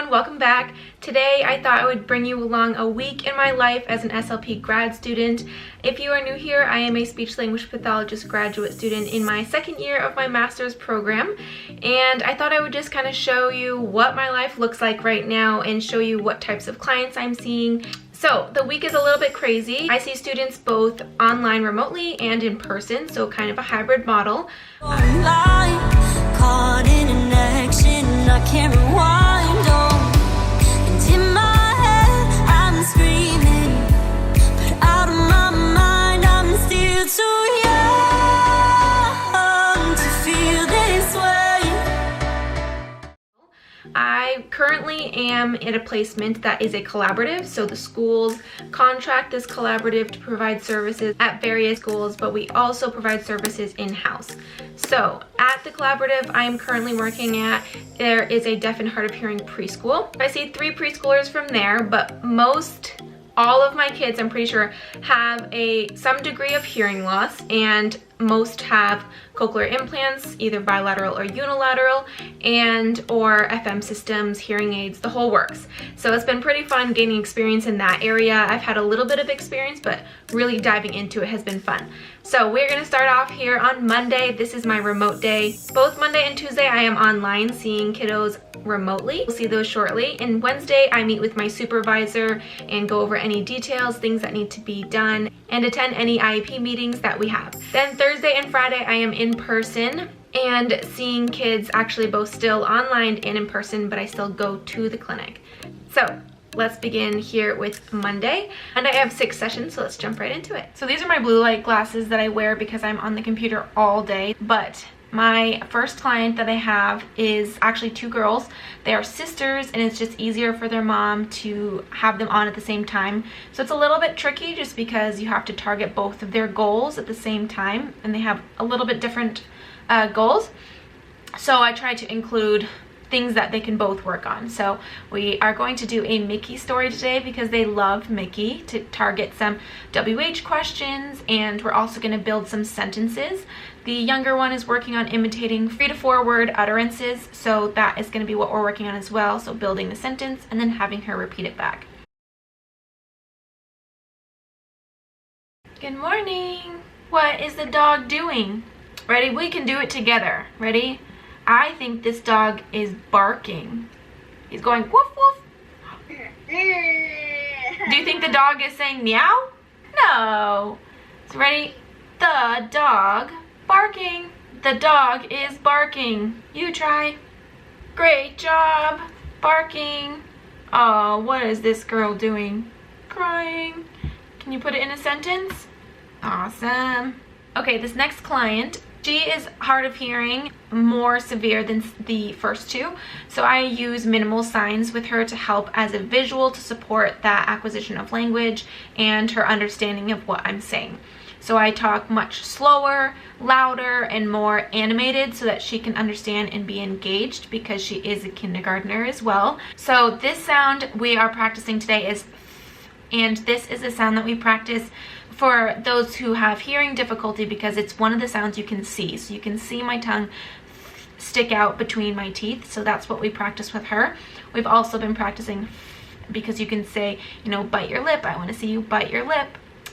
everyone, welcome back. Today I thought I would bring you along a week in my life as an SLP grad student. If you are new here, I am a speech language pathologist graduate student in my second year of my master's program, and I thought I would just kind of show you what my life looks like right now and show you what types of clients I'm seeing. So the week is a little bit crazy. I see students both online remotely and in person, so kind of a hybrid model. Online, caught in an action, I can't rewind on. And in my head, I'm screaming, but out of my mind, I'm still too young to feel this way. I currently am in a placement that is a collaborative, so the schools contract this collaborative to provide services at various schools, but we also provide services in-house. So at the collaborative I am currently working at, there is a deaf and hard of hearing preschool. I see 3 preschoolers from there, but all of my kids, I'm pretty sure, have some degree of hearing loss, and most have cochlear implants, either bilateral or unilateral, or FM systems, hearing aids, the whole works. So it's been pretty fun gaining experience in that area. I've had a little bit of experience, but really diving into it has been fun. So we're gonna start off here on Monday. This is my remote day. Both Monday and Tuesday I am online seeing kiddos remotely. We'll see those shortly. And Wednesday I meet with my supervisor and go over any details, things that need to be done, and attend any IEP meetings that we have. Then Thursday and Friday I am in person and seeing kids, actually both still online and in person, but I still go to the clinic. So let's begin here with Monday. And I have 6 sessions, so let's jump right into it. So these are my blue light glasses that I wear because I'm on the computer all day. But my first client that I have is actually 2 girls. They are sisters, and it's just easier for their mom to have them on at the same time. So it's a little bit tricky just because you have to target both of their goals at the same time, and they have a little bit different goals. So I try to include things that they can both work on. So we are going to do a Mickey story today because they love Mickey, to target some WH questions, and we're also going to build some sentences. The younger one is working on imitating 3 to 4 word utterances, so that is going to be what we're working on as well. So building the sentence and then having her repeat it back. Good morning. What is the dog doing? Ready? We can do it together. Ready? I think this dog is barking. He's going woof woof. Do you think the dog is saying meow? No. So ready? The dog barking. The dog is barking. You try. Great job. Barking. Oh, what is this girl doing? Crying. Can you put it in a sentence? Awesome. Okay, this next client, she is hard of hearing, more severe than the first 2. So I use minimal signs with her to help as a visual to support that acquisition of language and her understanding of what I'm saying. So I talk much slower, louder, and more animated so that she can understand and be engaged, because she is a kindergartner as well. So this sound we are practicing today is, and this is a sound that we practice for those who have hearing difficulty because it's one of the sounds you can see. So you can see my tongue stick out between my teeth. So that's what we practice with her. We've also been practicing because you can say, you know, bite your lip. I want to see you bite your lip.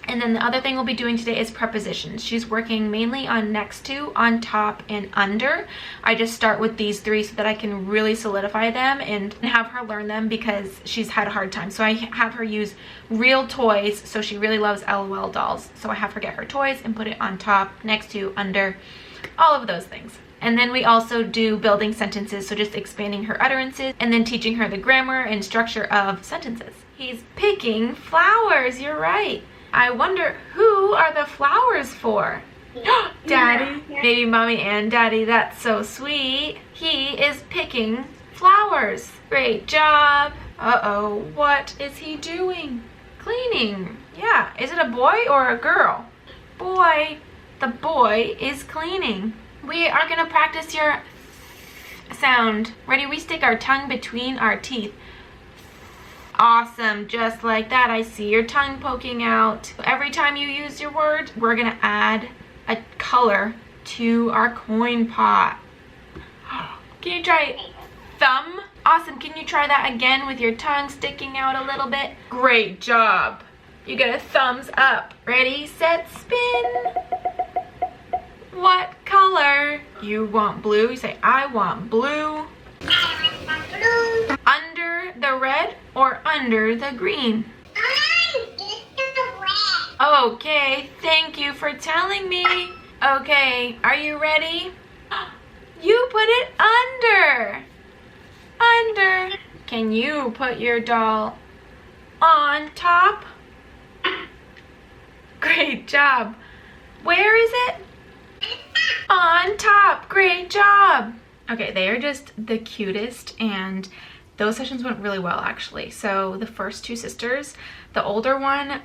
And then the other thing we'll be doing today is prepositions. She's working mainly on next to, on top, and under. I just start with these 3 so that I can really solidify them and have her learn them because she's had a hard time. So I have her use real toys. So she really loves LOL dolls. So I have her get her toys and put it on top, next to, under, all of those things. And then we also do building sentences, so just expanding her utterances and then teaching her the grammar and structure of sentences. He's picking flowers, you're right. I wonder, who are the flowers for? Daddy, maybe mommy and daddy. That's so sweet. He is picking flowers. Great job. Uh-oh, what is he doing? Cleaning. Yeah, is it a boy or a girl? Boy. The boy is cleaning. We are gonna practice your sound. Ready? We stick our tongue between our teeth. Awesome, just like that. I see your tongue poking out. Every time you use your word, we're gonna add a color to our coin pot. Can you try thumb? Awesome. Can you try that again with your tongue sticking out a little bit? Great job. You get a thumbs up. Ready, set, spin. What color? You want blue? You say, I want blue. Under the red or under the green? Okay, thank you for telling me. Okay, are you ready? You put it under. Under. Can you put your doll on top? Great job. Where is it? On top. Great job. Okay, they are just the cutest, and those sessions went really well actually. So the first two sisters, the older one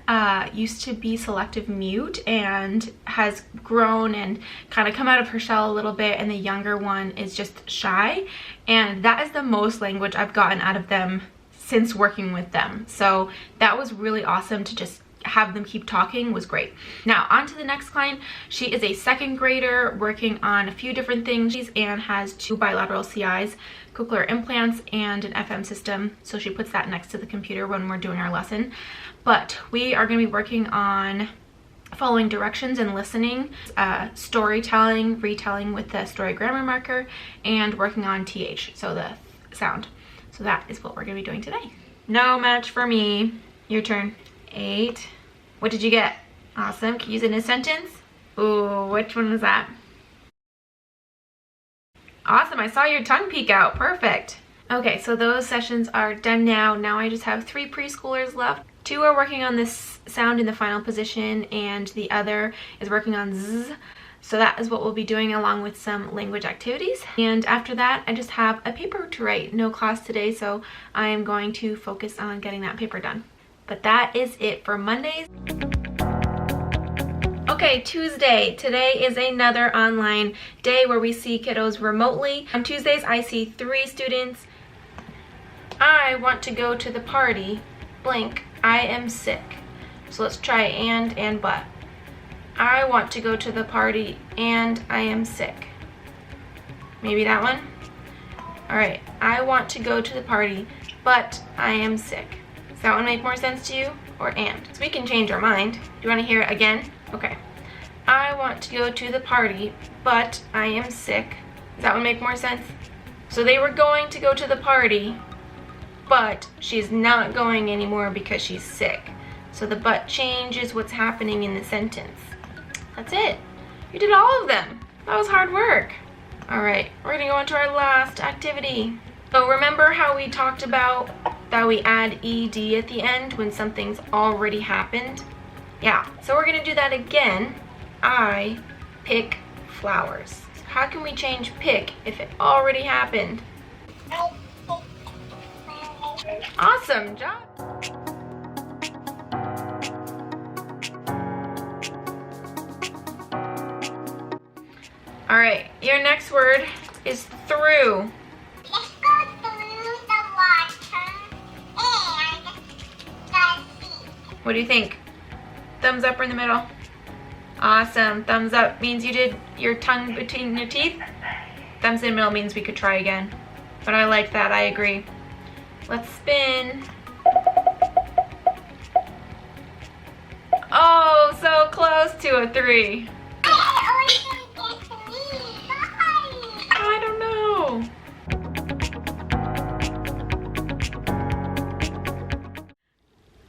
used to be selective mute and has grown and kind of come out of her shell a little bit, and the younger one is just shy, and that is the most language I've gotten out of them since working with them. So that was really awesome to just have them keep talking. Was great. Now on to the next client. She is a second grader working on a few different things and has 2 bilateral CIs, cochlear implants, and an FM system. So she puts that next to the computer when we're doing our lesson. But we are going to be working on following directions and listening, storytelling, retelling with the story grammar marker, and working on TH, so the sound. So that is what we're going to be doing today. No match for me. Your turn. 8. What did you get? Awesome. Can you use it in a sentence? Ooh, which one was that? Awesome. I saw your tongue peek out. Perfect. Okay, so those sessions are done now. Now I just have 3 preschoolers left. 2 are working on this sound in the final position, and the other is working on Z. So that is what we'll be doing, along with some language activities. And after that, I just have a paper to write. No class today, so I am going to focus on getting that paper done. But that is it for Mondays. Okay, Tuesday. Today is another online day where we see kiddos remotely. On Tuesdays, I see 3 students. I want to go to the party. Blank. I am sick. So let's try and but. I want to go to the party and I am sick. Maybe that one? All right. I want to go to the party, but I am sick. Does that one make more sense to you? Or and? So we can change our mind. Do you want to hear it again? Okay. I want to go to the party, but I am sick. Does that one make more sense? So they were going to go to the party, but she's not going anymore because she's sick. So the but changes what's happening in the sentence. That's it. You did all of them. That was hard work. All right, we're gonna go on to our last activity. So remember how we talked about that we add ED at the end when something's already happened? Yeah, so we're gonna do that again. I pick flowers. How can we change pick if it already happened? Awesome job. All right, your next word is through. Let's go through the water and the sea. What do you think? Thumbs up or in the middle? Awesome. Thumbs up means you did your tongue between your teeth. Thumbs in the middle means we could try again. But I like that. I agree. Let's spin. Oh, so close to a 3. I don't know.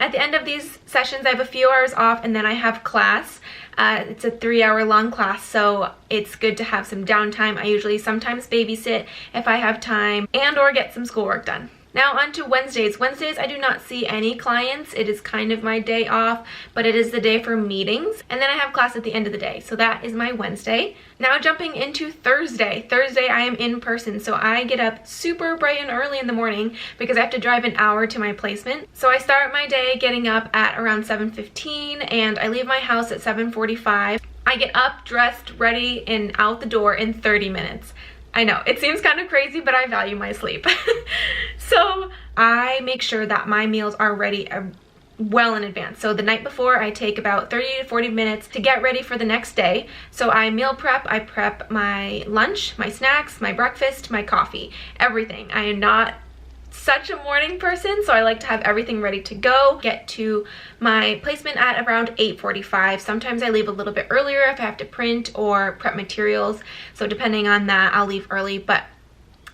At the end of these sessions, I have a few hours off, and then I have class. It's a 3-hour long class, so it's good to have some downtime. I usually sometimes babysit if I have time and or get some schoolwork done. Now on to Wednesdays. Wednesdays, I do not see any clients. It is kind of my day off, but it is the day for meetings. And then I have class at the end of the day. So that is my Wednesday. Now jumping into Thursday. Thursday, I am in person. So I get up super bright and early in the morning because I have to drive an hour to my placement. So I start my day getting up at around 7:15 and I leave my house at 7:45. I get up, dressed, ready, and out the door in 30 minutes. I know, it seems kind of crazy, but I value my sleep. So I make sure that my meals are ready well in advance. So the night before, I take about 30 to 40 minutes to get ready for the next day. So I meal prep, I prep my lunch, my snacks, my breakfast, my coffee, everything. I am not such a morning person, so I like to have everything ready to go. Get to my placement at around 8:45. Sometimes I leave a little bit earlier if I have to print or prep materials. So depending on that, I'll leave early. But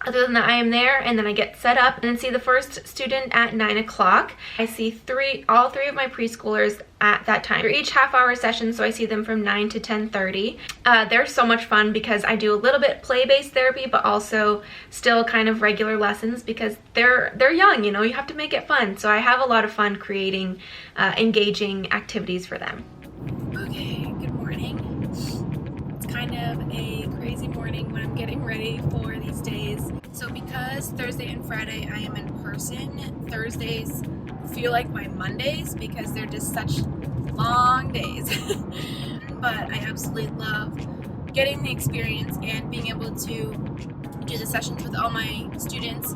other than that, I am there, and then I get set up and then see the first student at 9 o'clock. I see all three of my preschoolers at that time. They're each half-hour sessions, so I see them from 9 to 10:30. They're so much fun because I do a little bit play-based therapy, but also still kind of regular lessons because they're young, you know, you have to make it fun. So I have a lot of fun creating engaging activities for them. Okay, good morning. It's kind of a crazy morning when I'm getting ready for these days. So because Thursday and Friday I am in person, Thursdays feel like my Mondays because they're just such long days. But I absolutely love getting the experience and being able to do the sessions with all my students.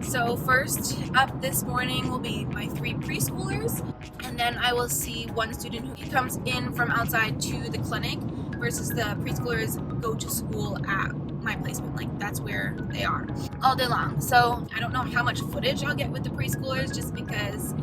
So first up this morning will be my 3 preschoolers, and then I will see one student who comes in from outside to the clinic versus the preschoolers go to school at my placement. Like, that's where they are all day long. So I don't know how much footage I'll get with the preschoolers just because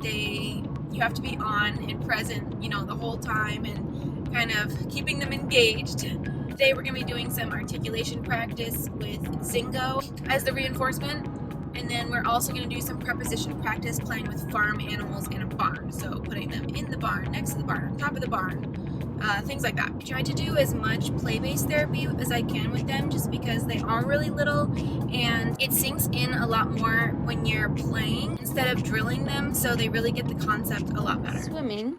you have to be on and present, you know, the whole time and kind of keeping them engaged. Today we're going to be doing some articulation practice with Zingo as the reinforcement. And then we're also going to do some preposition practice playing with farm animals in a barn. So putting them in the barn, next to the barn, on top of the barn, things like that. I try to do as much play-based therapy as I can with them just because they are really little and it sinks in a lot more when you're playing instead of drilling them, so they really get the concept a lot better. Swimming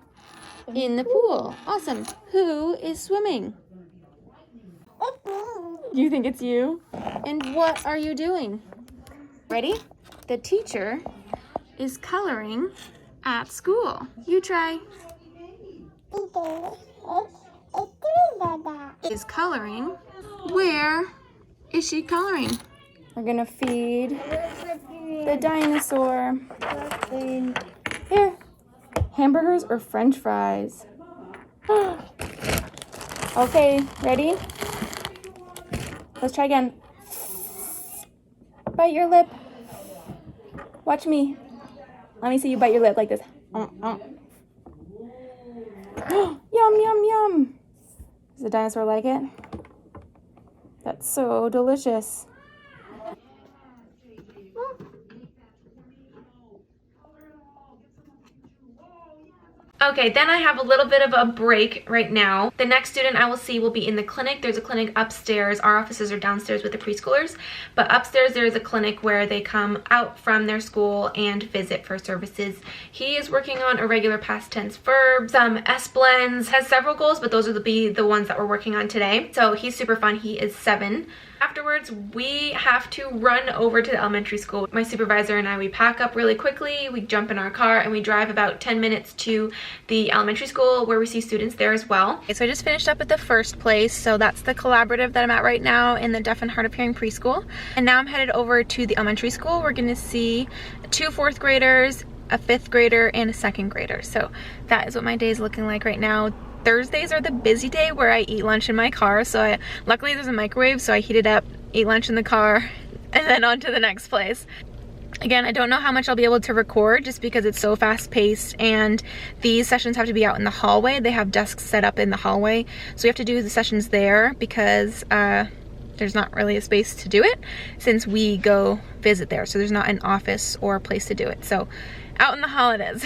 in the pool. Awesome. Who is swimming? You think it's you? And what are you doing? Ready? The teacher is coloring at school. You try. Is coloring. Where is she coloring? We're gonna feed the dinosaur. Here. Hamburgers or French fries? Okay, ready? Let's try again. Bite your lip. Watch me. Let me see you bite your lip like this. Yum, yum, yum. Does the dinosaur like it? That's so delicious. Okay, then I have a little bit of a break right now. The next student I will see will be in the clinic. There's a clinic upstairs. Our offices are downstairs with the preschoolers, but upstairs there's a clinic where they come out from their school and visit for services. He is working on irregular past tense verbs, some S blends, has several goals, but those will be the ones that we're working on today. So he's super fun. He is 7. Afterwards, we have to run over to the elementary school. My supervisor and I, we pack up really quickly, we jump in our car, and we drive about 10 minutes to the elementary school where we see students there as well. Okay, so I just finished up at the first place. So that's the collaborative that I'm at right now in the deaf and hard of hearing preschool. And now I'm headed over to the elementary school. We're gonna see 2 4th graders, a 5th grader, and a 2nd grader. So that is what my day is looking like right now. Thursdays are the busy day where I eat lunch in my car, so luckily there's a microwave, so I heat it up, eat lunch in the car, and then on to the next place. Again, I don't know how much I'll be able to record just because it's so fast paced, and these sessions have to be out in the hallway. They have desks set up in the hallway, so we have to do the sessions there because there's not really a space to do it since we go visit there, so there's not an office or a place to do it. So out in the hall it is.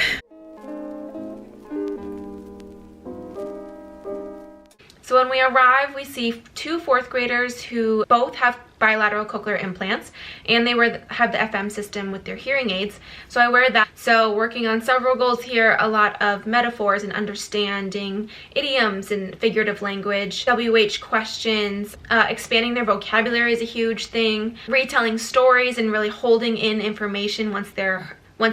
So when we arrive, we see 2 4th graders who both have bilateral cochlear implants, and they have the FM system with their hearing aids. So I wear that. So working on several goals here, a lot of metaphors and understanding idioms and figurative language, WH questions, expanding their vocabulary is a huge thing, retelling stories and really holding in information once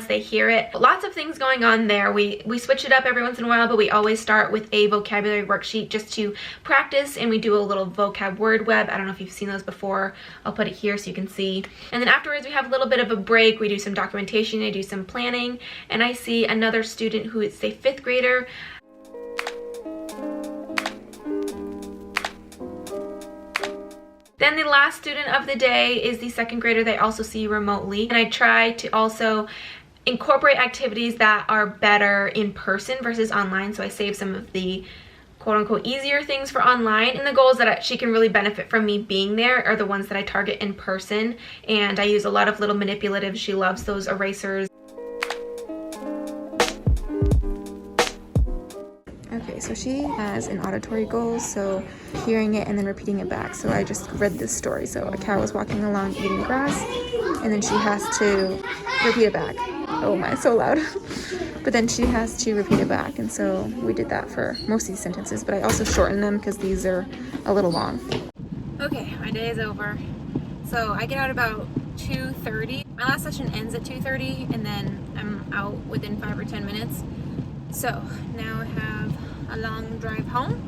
they hear it. Lots of things going on there. We switch it up every once in a while, but we always start with a vocabulary worksheet just to practice, and we do a little vocab word web. I don't know if you've seen those before. I'll put it here so you can see. And then afterwards we have a little bit of a break. We do some documentation, I do some planning, and I see another student who is a 5th grader. Then the last student of the day is the second grader that I also see remotely, and I try to also incorporate activities that are better in person versus online, so I save some of the quote-unquote easier things for online, and the goals that she can really benefit from me being there are the ones that I target in person, and I use a lot of little manipulatives. She loves those erasers. Okay, so she has an auditory goal, so hearing it and then repeating it back. So I just read this story. So a cow was walking along eating grass, and then she has to repeat it back. Oh my, so loud. But then she has to repeat it back, and so we did that for most of these sentences, but I also shortened them because these are a little long. Okay, my day is over. So I get out about 2:30. My last session ends at 2:30, and then I'm out within 5 or 10 minutes. So now I have a long drive home,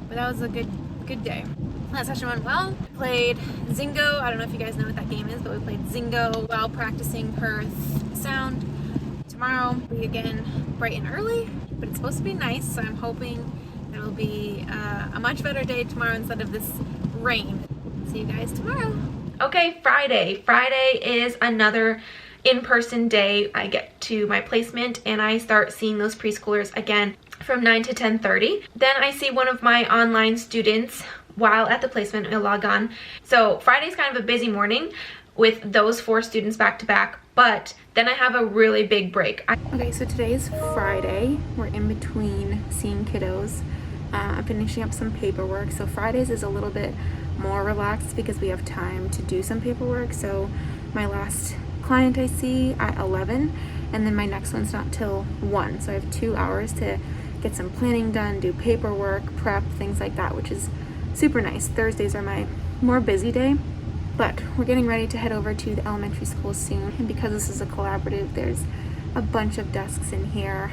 but that was a good day. Last session went well. Played Zingo. I don't know if you guys know what that game is, but we played Zingo while practicing Perth sound. Tomorrow we again bright and early, but it's supposed to be nice, so I'm hoping it'll be a much better day tomorrow instead of this rain. See you guys tomorrow. Okay, Friday. Friday is another in-person day. I get to my placement and I start seeing those preschoolers again from 9 to 10:30. Then I see one of my online students while at the placement. I log on. So Friday's kind of a busy morning with those 4 students back to back, but then I have a really big break. Okay, so today is Friday. We're in between seeing kiddos. I'm finishing up some paperwork. So Fridays is a little bit more relaxed because we have time to do some paperwork. So my last client I see at 11, and then my next one's not till 1. So I have 2 hours to get some planning done, do paperwork, prep, things like that, which is super nice. Thursdays are my more busy day, but we're getting ready to head over to the elementary school soon. And because this is a collaborative, there's a bunch of desks in here.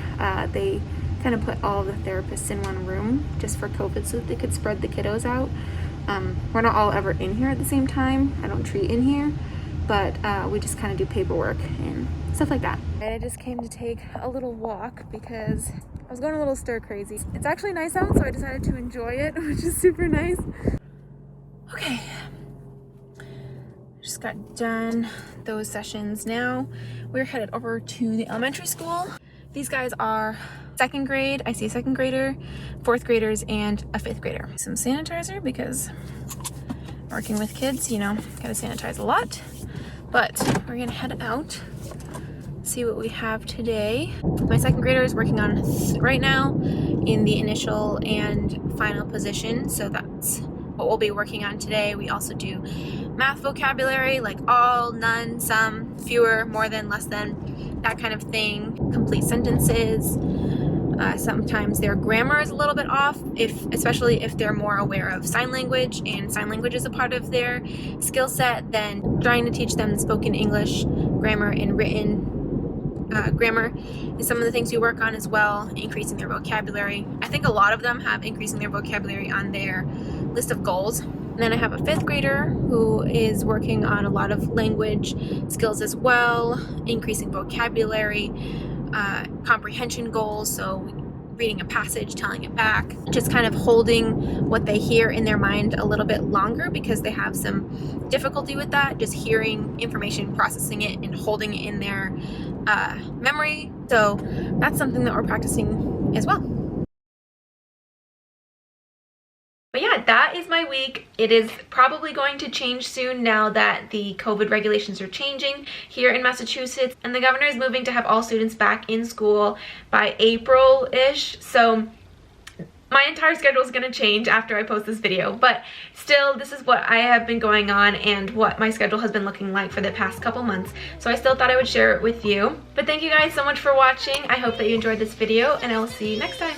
They kind of put all of the therapists in one room just for COVID so that they could spread the kiddos out. We're not all ever in here at the same time. I don't treat in here, but we just kind of do paperwork and stuff like that. I just came to take a little walk because I was going a little stir crazy. It's actually nice out, so I decided to enjoy it, which is super nice. Okay, just got done those sessions. Now we're headed over to the elementary school. These guys are second grade. I see a second grader, 4th graders, and a 5th grader. Some sanitizer because working with kids, you know, gotta sanitize a lot. But we're gonna head out, see what we have today. My second grader is working on right now in the initial and final position, so that's what we'll be working on today. We also do math vocabulary, like all, none, some, fewer, more than, less than, that kind of thing. Complete sentences. Sometimes their grammar is a little bit off, especially if they're more aware of sign language, and sign language is a part of their skill set. Then trying to teach them spoken English, grammar, and written grammar is some of the things we work on as well, increasing their vocabulary. I think a lot of them have increasing their vocabulary on their list of goals. And then I have a 5th grader who is working on a lot of language skills as well, increasing vocabulary, comprehension goals, so reading a passage, telling it back, just kind of holding what they hear in their mind a little bit longer because they have some difficulty with that, just hearing information, processing it, and holding it in their memory. So that's something that we're practicing as well. But yeah, that is my week. It is probably going to change soon now that the COVID regulations are changing here in Massachusetts, and the governor is moving to have all students back in school by April-ish. So my entire schedule is going to change after I post this video, but still, this is what I have been going on and what my schedule has been looking like for the past couple months. So I still thought I would share it with you. But thank you guys so much for watching. I hope that you enjoyed this video, and I will see you next time.